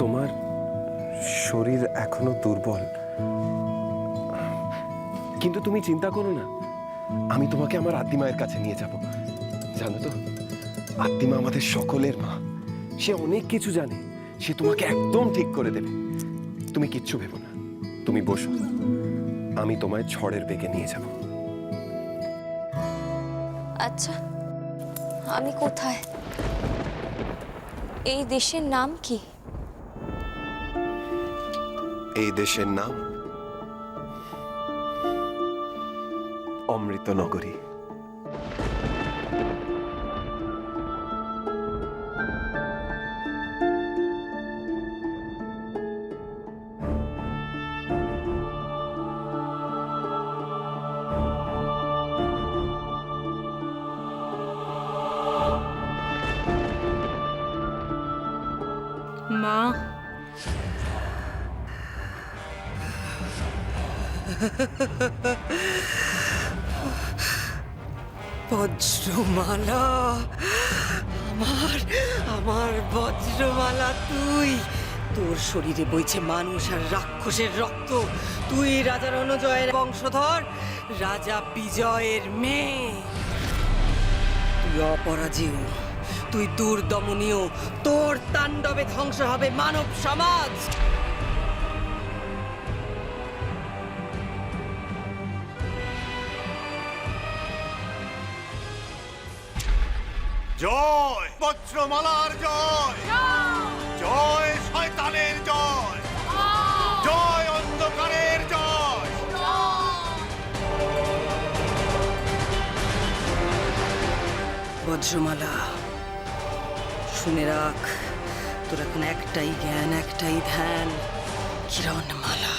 তোমার শরীর এখনো দুর্বল, কিন্তু তুমি চিন্তা করো না, আমি তোমাকে আমার আত্মিমায়ের কাছে নিয়ে যাব। জানো তো, আত্মিমা আমাদের সকলের মা, সে অনেক কিছু জানে, সে তোমাকে একদম ঠিক করে দেবে। তুমি কিচ্ছু ভেবো না, তুমি বসো, আমি তোমায় ঝড়ের বেগে নিয়ে যাব। আচ্ছা, আমি কোথায়? এই দেশের নাম কি? এই দেশের নাম অমৃতনগরী। মা, বজ্রমালা, আমার বজ্রমালা তুই। তোর শরীরে বইছে মানুষ আর রাক্ষসের রক্ত। তুই রাজা রণজয়ের বংশধর, রাজা বিজয়ের মেয়ে। তুই অপরাজেয়, তুই দুর্দমনীয়। তোর তাণ্ডবে ধ্বংস হবে মানব সমাজ। জয় বজ্রমালার জয়, জয় শয়তানের জয়, জয় অন্ধকারের জয়। বজ্রমালা, শুনে রাখ, তোর এখন একটাই জ্ঞান, একটাই ধ্যান, কিরণমালা।